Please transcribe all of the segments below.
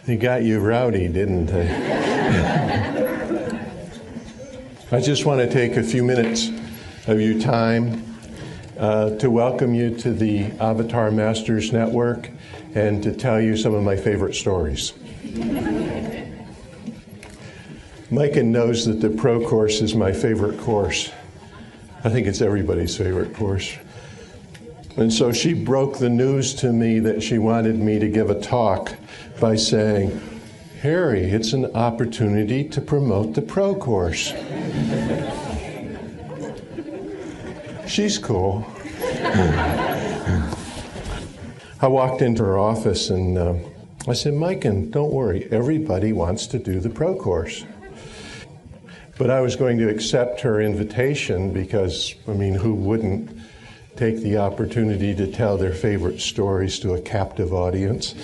They got you rowdy, didn't they? I just want to take a few minutes of your time to welcome you to the Avatar Masters Network and to tell you some of my favorite stories. Micah knows that the pro course is my favorite course. I think it's everybody's favorite course. And so she broke the news to me that she wanted me to give a talk by saying, Harry, it's an opportunity to promote the pro course. She's cool. I walked into her office and I said, Micah, don't worry, everybody wants to do the pro course. But I was going to accept her invitation because, who wouldn't take the opportunity to tell their favorite stories to a captive audience?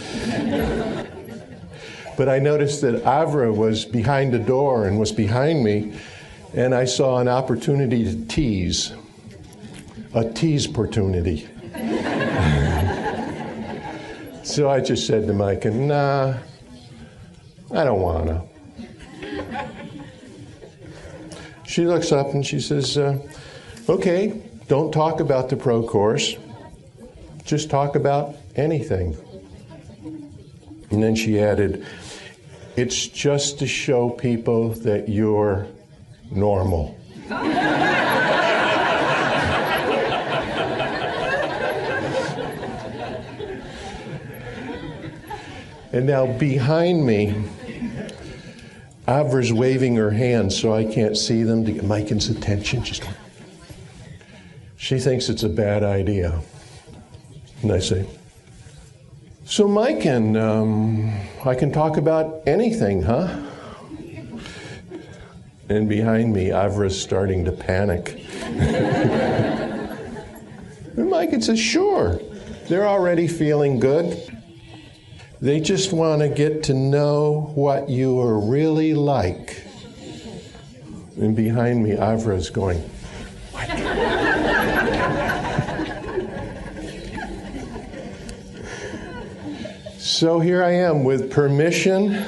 But I noticed that Avra was behind the door and was behind me, and I saw an opportunity to tease. A tease-portunity. So I just said to Micah, nah, I don't wanna. She looks up and she says, okay, don't talk about the pro course, just talk about anything. And then she added, it's just to show people that you're normal. And now behind me, Avra's waving her hands so I can't see them to get Micah's attention. She thinks it's a bad idea. And I say, so Micah, I can talk about anything, huh? And behind me, Avra's starting to panic. And Micah says, sure. They're already feeling good. They just want to get to know what you are really like. And behind me, Avra's going, what? So here I am, with permission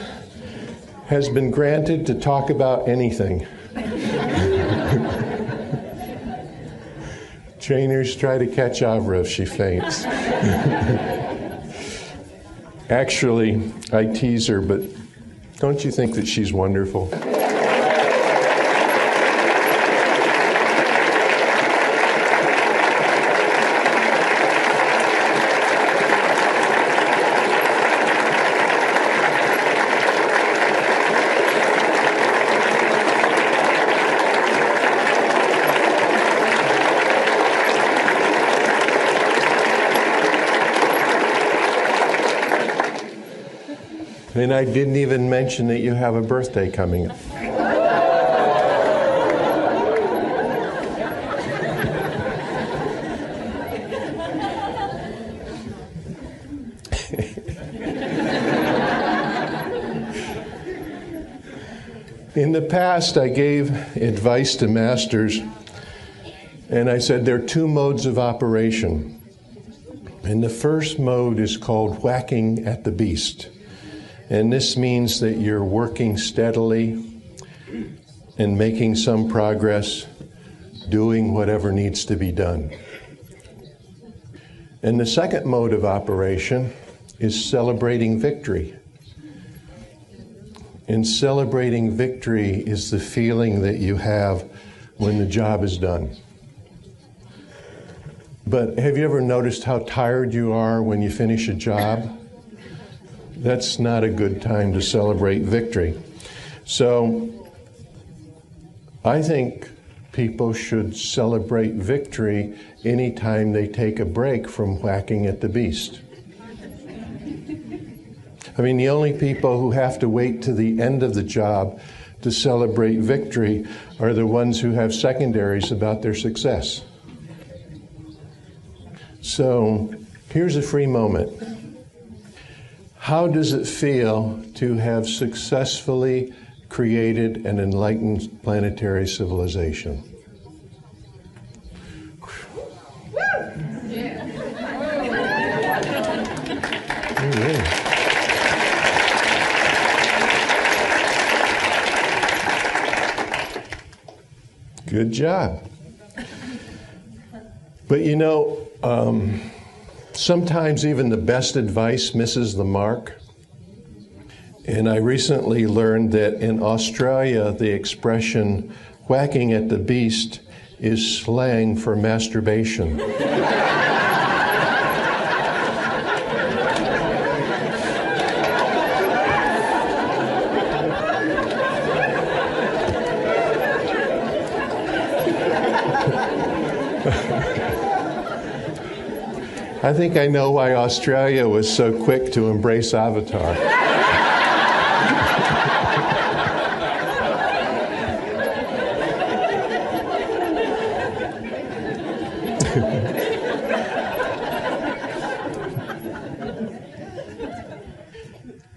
has been granted to talk about anything. Trainers try to catch Avra if she faints. Actually, I tease her, but don't you think that she's wonderful? And I didn't even mention that you have a birthday coming up. In the past, I gave advice to masters, and I said there are two modes of operation. And the first mode is called whacking at the beast. And this means that you're working steadily and making some progress, doing whatever needs to be done. And the second mode of operation is celebrating victory. And celebrating victory is the feeling that you have when the job is done. But have you ever noticed how tired you are when you finish a job? That's not a good time to celebrate victory. So I think people should celebrate victory anytime they take a break from whacking at the beast. The only people who have to wait to the end of the job to celebrate victory are the ones who have secondaries about their success. So here's a free moment. How does it feel to have successfully created an enlightened planetary civilization? Yeah. Good job. But you know, sometimes even the best advice misses the mark. And I recently learned that in Australia, the expression whacking at the beast is slang for masturbation. I think I know why Australia was so quick to embrace Avatar.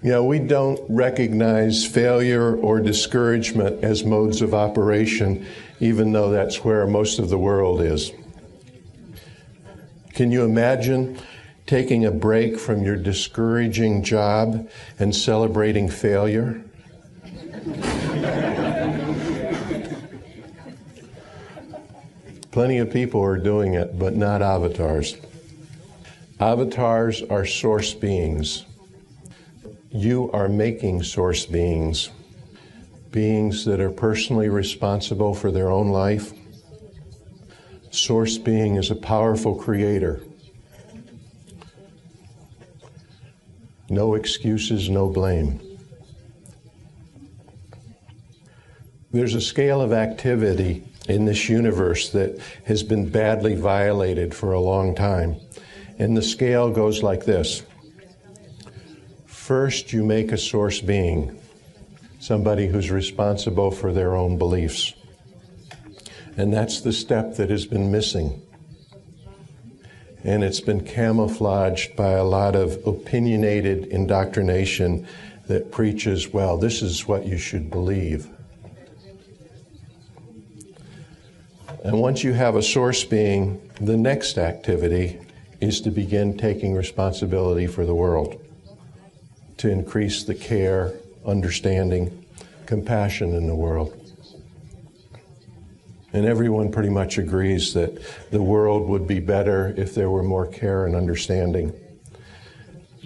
You know, we don't recognize failure or discouragement as modes of operation, even though that's where most of the world is. Can you imagine taking a break from your discouraging job and celebrating failure? Plenty of people are doing it, but not avatars. Avatars are source beings. You are making source beings, beings that are personally responsible for their own life. Source being is a powerful creator. No excuses, no blame. There's a scale of activity in this universe that has been badly violated for a long time. And the scale goes like this. First, you make a source being, somebody who's responsible for their own beliefs. And that's the step that has been missing. And it's been camouflaged by a lot of opinionated indoctrination that preaches, well, this is what you should believe. And once you have a source being, the next activity is to begin taking responsibility for the world, to increase the care, understanding, compassion in the world. And everyone pretty much agrees that the world would be better if there were more care and understanding.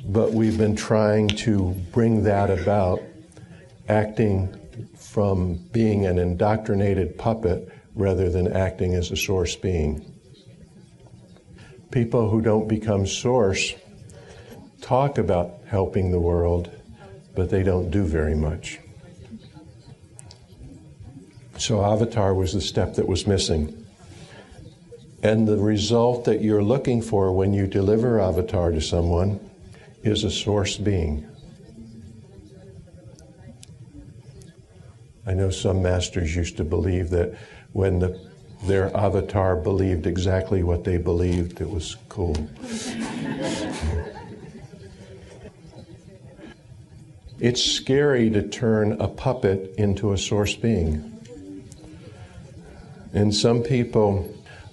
But we've been trying to bring that about, acting from being an indoctrinated puppet rather than acting as a source being. People who don't become source talk about helping the world, but they don't do very much. So Avatar was the step that was missing. And the result that you're looking for when you deliver Avatar to someone is a source being. I know some masters used to believe that when their avatar believed exactly what they believed, it was cool. It's scary to turn a puppet into a source being. And some people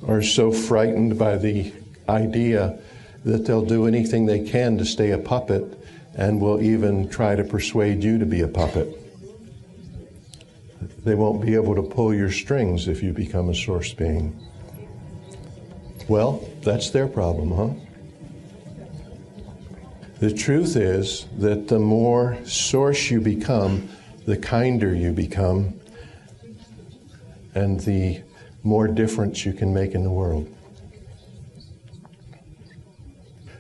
are so frightened by the idea that they'll do anything they can to stay a puppet and will even try to persuade you to be a puppet. They won't be able to pull your strings if you become a source being. Well, that's their problem, huh? The truth is that the more source you become, the kinder you become, and the more difference you can make in the world.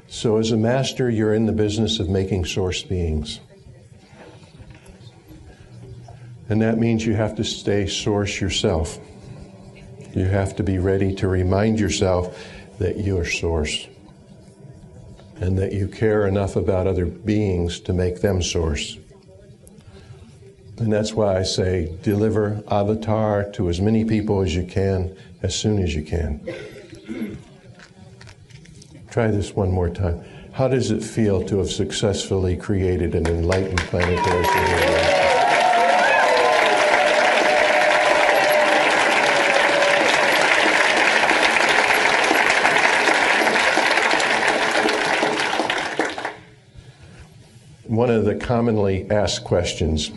So as a master, you're in the business of making source beings. And that means you have to stay source yourself. You have to be ready to remind yourself that you're source and that you care enough about other beings to make them source. And that's why I say deliver Avatar to as many people as you can, as soon as you can. Try this one more time. How does it feel to have successfully created an enlightened planetary civilization? One of the commonly asked questions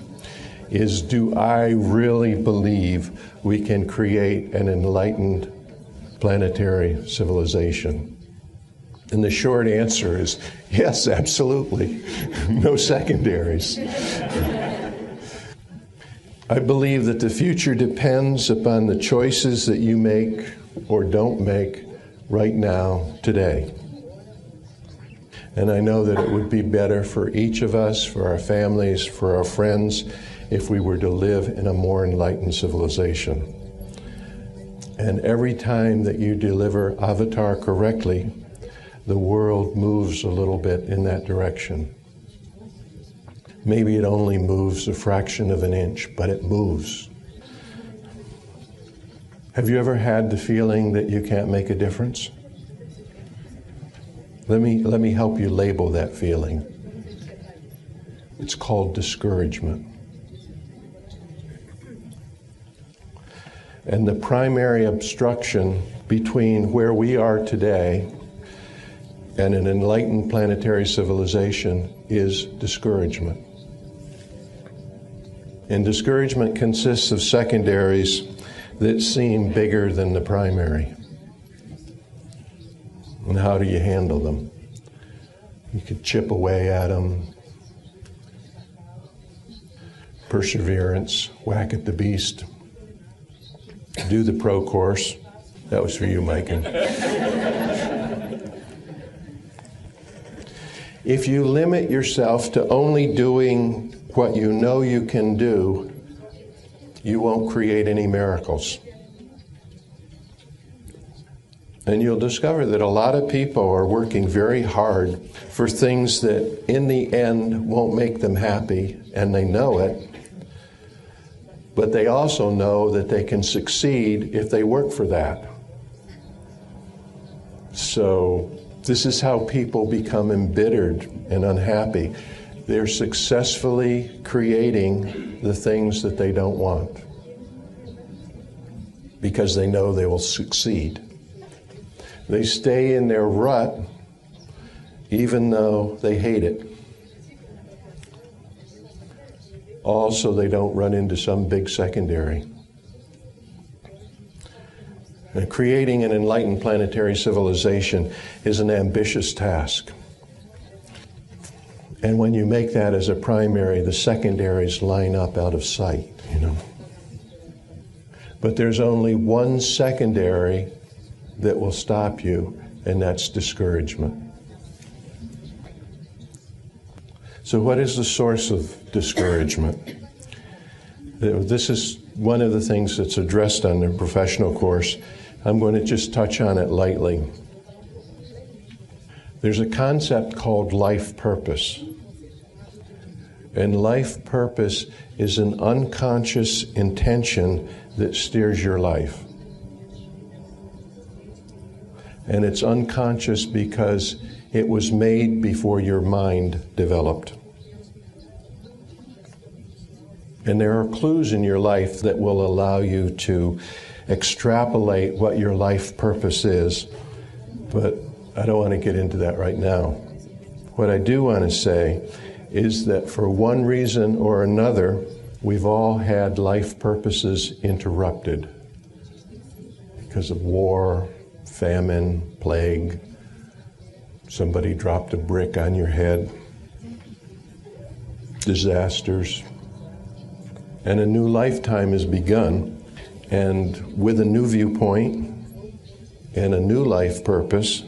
is, do I really believe we can create an enlightened planetary civilization? And the short answer is yes, absolutely. No secondaries. I believe that the future depends upon the choices that you make or don't make right now, today. And I know that it would be better for each of us, for our families, for our friends, if we were to live in a more enlightened civilization. And every time that you deliver avatar correctly, the world moves a little bit in that direction. Maybe it only moves a fraction of an inch, but it moves. Have you ever had the feeling that you can't make a difference? Let me help you label that feeling. It's called discouragement. And the primary obstruction between where we are today and an enlightened planetary civilization is discouragement. And discouragement consists of secondaries that seem bigger than the primary. And how do you handle them? You could chip away at them. Perseverance, whack at the beast. Do the pro course. That was for you, Micah. If you limit yourself to only doing what you know you can do, you won't create any miracles. And you'll discover that a lot of people are working very hard for things that in the end won't make them happy, and they know it. But they also know that they can succeed if they work for that. So this is how people become embittered and unhappy. They're successfully creating the things that they don't want because they know they will succeed. They stay in their rut even though they hate it. Also, they don't run into some big secondary. And creating an enlightened planetary civilization is an ambitious task. And when you make that as a primary, the secondaries line up out of sight, But there's only one secondary that will stop you, and that's discouragement. So what is the source of discouragement? This is one of the things that's addressed on the professional course. I'm going to just touch on it lightly. There's a concept called life purpose. And life purpose is an unconscious intention that steers your life. And it's unconscious because it was made before your mind developed. And there are clues in your life that will allow you to extrapolate what your life purpose is, but I don't want to get into that right now. What I do want to say is that for one reason or another, we've all had life purposes interrupted because of war, famine, plague. Somebody dropped a brick on your head, disasters, and a new lifetime has begun. And with a new viewpoint and a new life purpose,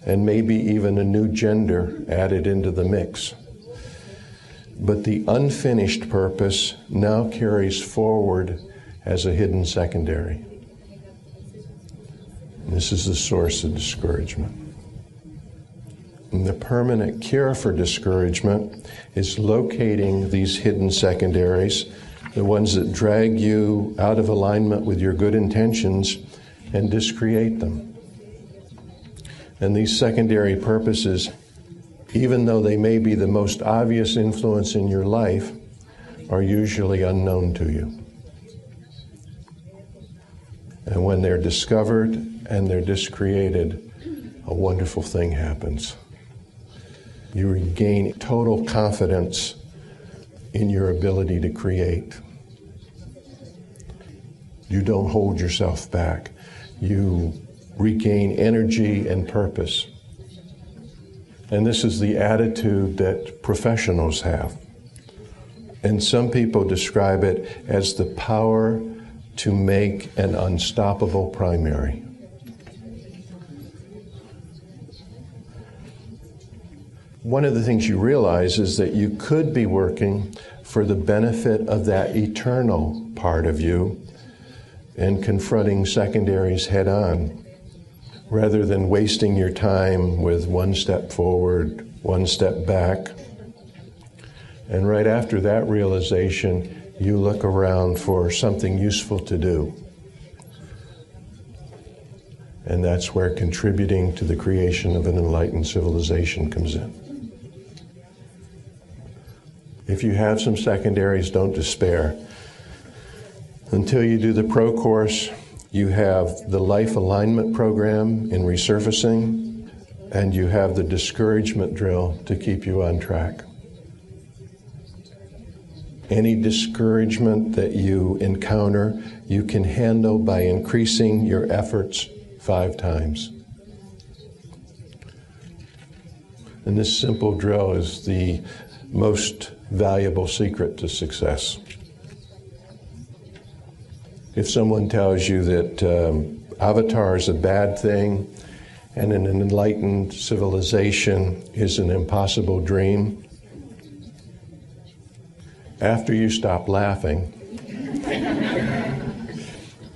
and maybe even a new gender added into the mix. But the unfinished purpose now carries forward as a hidden secondary. This is the source of discouragement. And the permanent cure for discouragement is locating these hidden secondaries, the ones that drag you out of alignment with your good intentions, and discreate them. And these secondary purposes, even though they may be the most obvious influence in your life, are usually unknown to you. And when they're discovered and they're discreated, a wonderful thing happens. You regain total confidence in your ability to create. You don't hold yourself back. You regain energy and purpose. And this is the attitude that professionals have. And some people describe it as the power to make an unstoppable primary. One of the things you realize is that you could be working for the benefit of that eternal part of you and confronting secondaries head on, rather than wasting your time with one step forward, one step back. And right after that realization, you look around for something useful to do. And that's where contributing to the creation of an enlightened civilization comes in. If you have some secondaries, don't despair. Until you do the pro course, you have the life alignment program in resurfacing, and you have the discouragement drill to keep you on track. Any discouragement that you encounter, you can handle by increasing your efforts 5 times. And this simple drill is the most valuable secret to success. If someone tells you that avatar is a bad thing and an enlightened civilization is an impossible dream, after you stop laughing,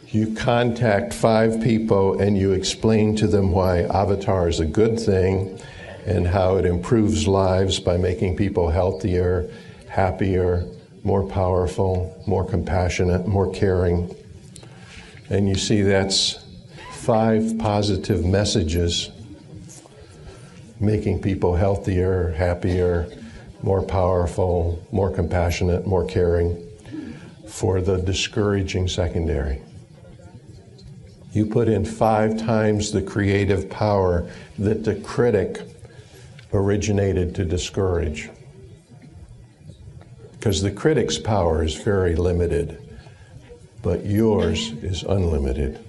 you contact 5 people and you explain to them why avatar is a good thing and how it improves lives by making people healthier, happier, more powerful, more compassionate, more caring. And you see that's 5 positive messages making people healthier, happier, more powerful, more compassionate, more caring for the discouraging secondary. You put in 5 times the creative power that the critic originated to discourage. Because the critic's power is very limited, but yours is unlimited.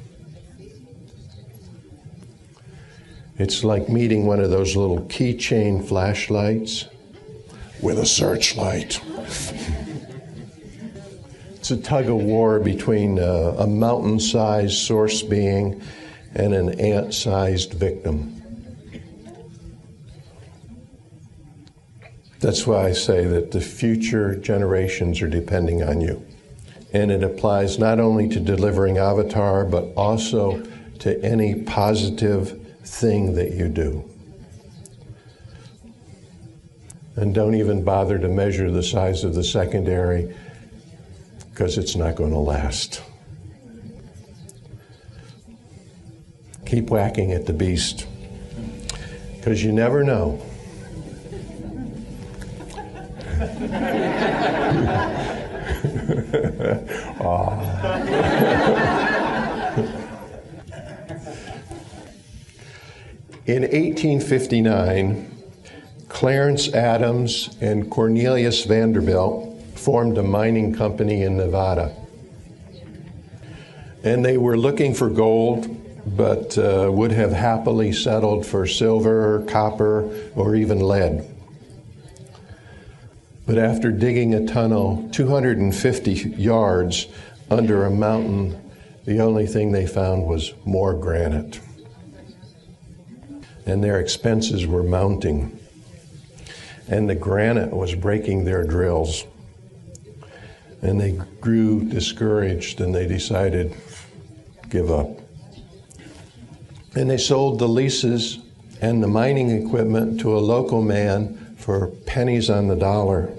It's like meeting one of those little keychain flashlights with a searchlight. It's a tug of war between a mountain-sized source being and an ant-sized victim. That's why I say that the future generations are depending on you. And it applies not only to delivering avatar, but also to any positive thing that you do. And don't even bother to measure the size of the secondary, because it's not going to last. Keep whacking at the beast, because you never know. In 1859, Clarence Adams and Cornelius Vanderbilt formed a mining company in Nevada. And they were looking for gold, but would have happily settled for silver, copper, or even lead. But after digging a tunnel 250 yards under a mountain, the only thing they found was more granite. And their expenses were mounting. And the granite was breaking their drills. And they grew discouraged and they decided, give up. And they sold the leases and the mining equipment to a local man for pennies on the dollar,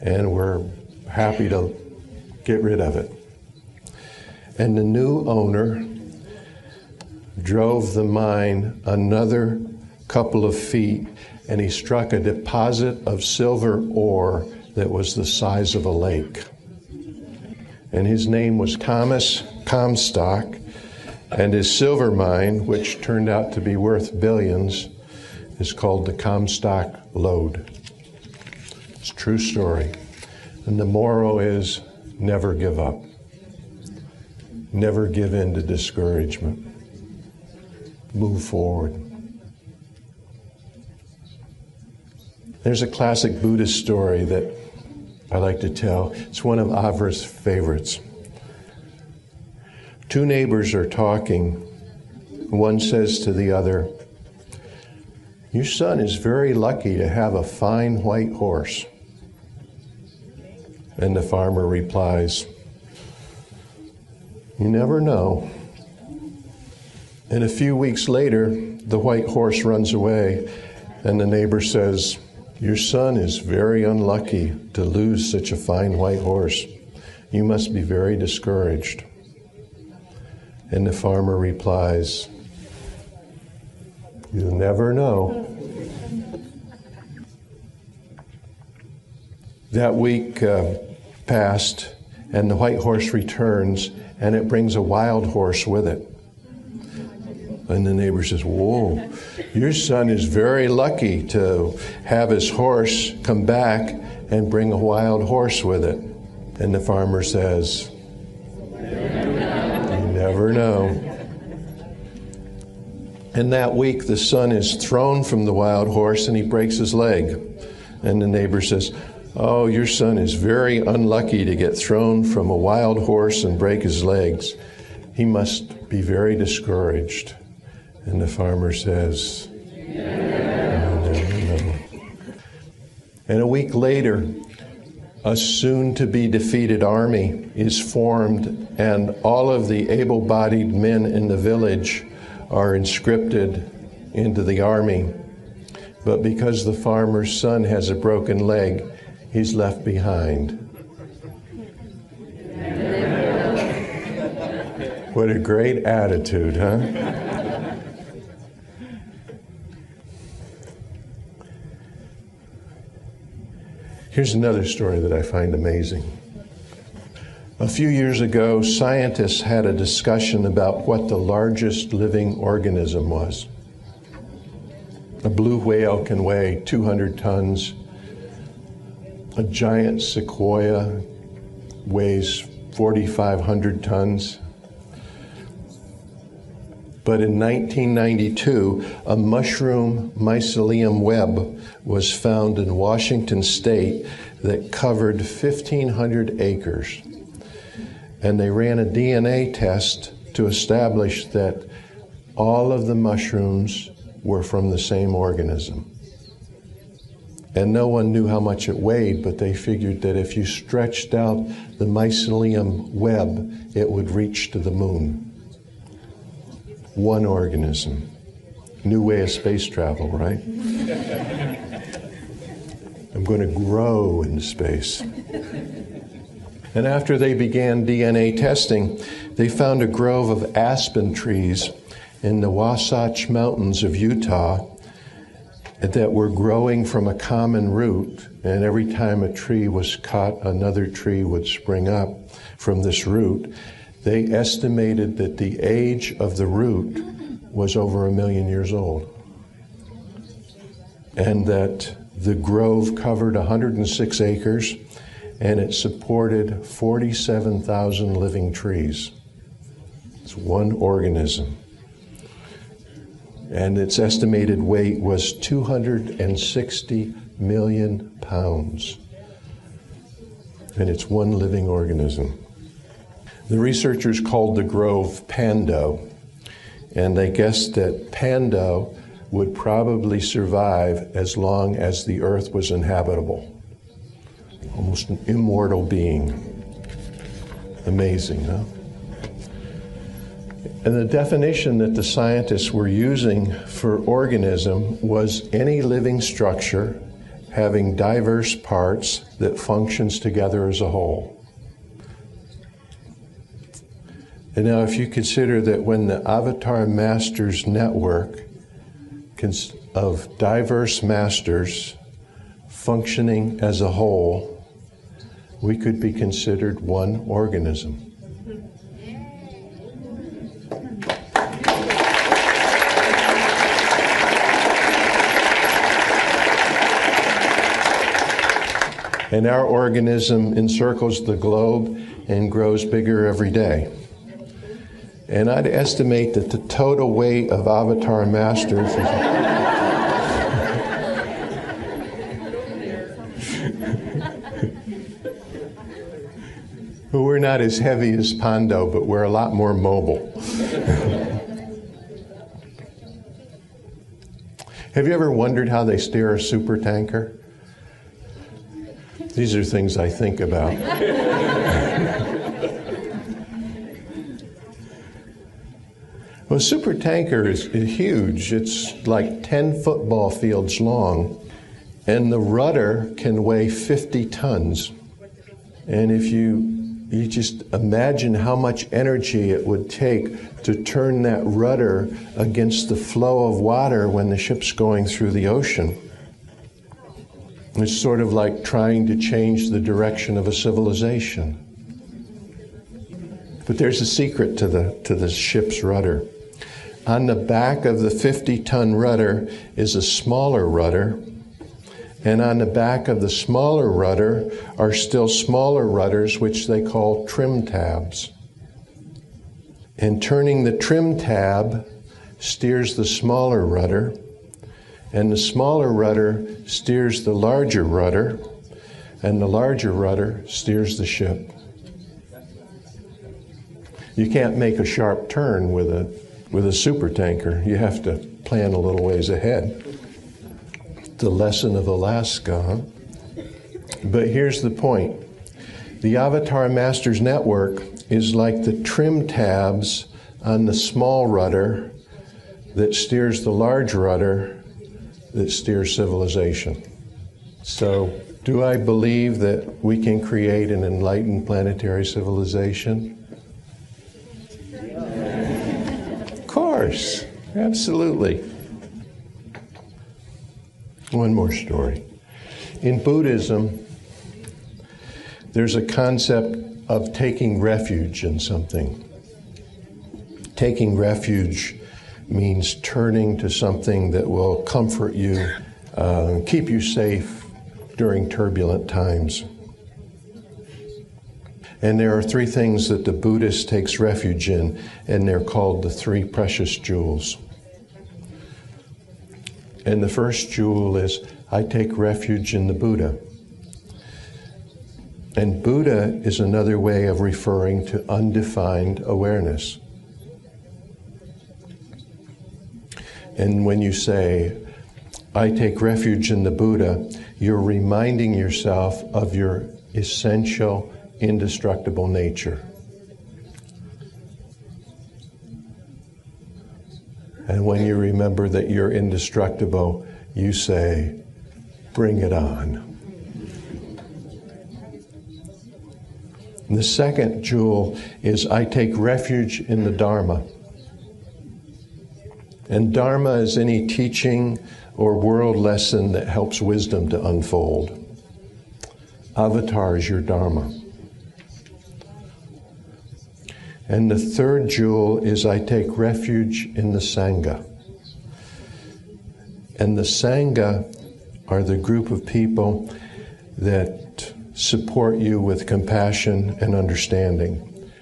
and were happy to get rid of it. And the new owner drove the mine another couple of feet, and he struck a deposit of silver ore that was the size of a lake. And his name was Thomas Comstock, and his silver mine, which turned out to be worth billions, is called the Comstock Lode. It's a true story. And the moral is never give up. Never give in to discouragement. Move forward. There's a classic Buddhist story that I like to tell. It's one of Avra's favorites. Two neighbors are talking. One says to the other, "Your son is very lucky to have a fine white horse." And the farmer replies, "You never know." And a few weeks later, the white horse runs away, and the neighbor says, "Your son is very unlucky to lose such a fine white horse. You must be very discouraged." And the farmer replies, "You never know." That week passed, and the white horse returns, and it brings a wild horse with it. And the neighbor says, "Whoa, your son is very lucky to have his horse come back and bring a wild horse with it." And the farmer says, "You never know." And that week, the son is thrown from the wild horse and he breaks his leg. And the neighbor says, "Oh, your son is very unlucky to get thrown from a wild horse and break his legs. He must be very discouraged." And the farmer says, "You never know." And a week later, a soon-to-be defeated army is formed, and all of the able-bodied men in the village are inscripted into the army. But because the farmer's son has a broken leg, he's left behind. What a great attitude, huh? Here's another story that I find amazing. A few years ago, scientists had a discussion about what the largest living organism was. A blue whale can weigh 200 tons. A giant sequoia weighs 4,500 tons. But in 1992, a mushroom mycelium web was found in Washington State that covered 1,500 acres. And they ran a DNA test to establish that all of the mushrooms were from the same organism. And no one knew how much it weighed, but they figured that if you stretched out the mycelium web, it would reach to the moon. One organism. New way of space travel, right? I'm going to grow in space. And after they began DNA testing, they found a grove of aspen trees in the Wasatch Mountains of Utah that were growing from a common root, and every time a tree was cut, another tree would spring up from this root. They estimated that the age of the root was over 1 million years old, and that the grove covered 106 acres, and it supported 47,000 living trees. It's one organism. And its estimated weight was 260 million pounds. And it's one living organism. The researchers called the grove Pando, and they guessed that Pando would probably survive as long as the earth was inhabitable. Almost an immortal being. Amazing, huh? And the definition that the scientists were using for organism was any living structure having diverse parts that functions together as a whole. And now if you consider that when the Avatar Masters network of diverse masters functioning as a whole, we could be considered one organism. And our organism encircles the globe and grows bigger every day. And I'd estimate that the total weight of Avatar Masters well, we're not as heavy as Pondo, but we're a lot more mobile. Have you ever wondered how they steer a supertanker? These are things I think about. Well, a supertanker is huge. It's like 10 football fields long, and the rudder can weigh 50 tons. And if you just imagine how much energy it would take to turn that rudder against the flow of water when the ship's going through the ocean. It's sort of like trying to change the direction of a civilization. But there's a secret to the ship's rudder. On the back of the 50-ton rudder is a smaller rudder, and on the back of the smaller rudder are still smaller rudders, which they call trim tabs. And turning the trim tab steers the smaller rudder, and the smaller rudder steers the larger rudder, and the larger rudder steers the ship. You can't make a sharp turn with a supertanker. You have to plan a little ways ahead. The lesson of Alaska, huh? But here's the point. The Avatar Masters Network is like the trim tabs on the small rudder that steers the large rudder that steers civilization. So, do I believe that we can create an enlightened planetary civilization? Of course, absolutely. One more story. In Buddhism, there's a concept of taking refuge in something. Taking refuge means turning to something that will comfort you, keep you safe during turbulent times. And there are three things that the Buddhist takes refuge in, and they're called the three precious jewels. And the first jewel is, I take refuge in the Buddha. And Buddha is another way of referring to undefined awareness. And when you say, I take refuge in the Buddha, you're reminding yourself of your essential, indestructible nature. And when you remember that you're indestructible, you say, bring it on. And the second jewel is, I take refuge in the Dharma. And Dharma is any teaching or world lesson that helps wisdom to unfold. Avatar is your Dharma. And the third jewel is, I take refuge in the Sangha. And the Sangha are the group of people that support you with compassion and understanding.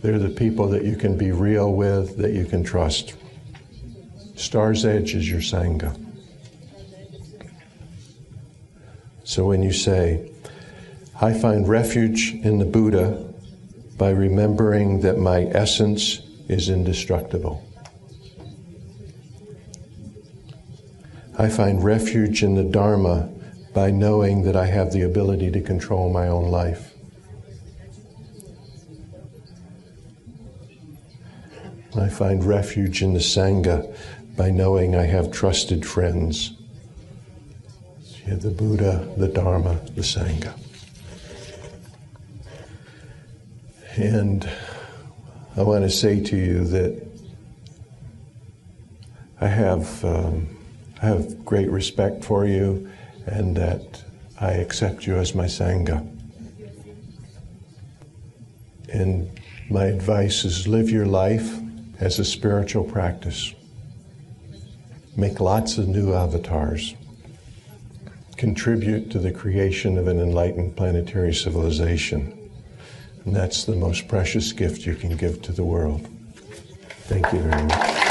They're the people that you can be real with, that you can trust. Star's Edge is your Sangha. So when you say, I find refuge in the Buddha by remembering that my essence is indestructible. I find refuge in the Dharma by knowing that I have the ability to control my own life. I find refuge in the Sangha by knowing I have trusted friends. You have the Buddha, the Dharma, the Sangha. And I want to say to you that I have great respect for you, and that I accept you as my Sangha. And my advice is, live your life as a spiritual practice. Make lots of new avatars. Contribute to the creation of an enlightened planetary civilization. And that's the most precious gift you can give to the world. Thank you very much.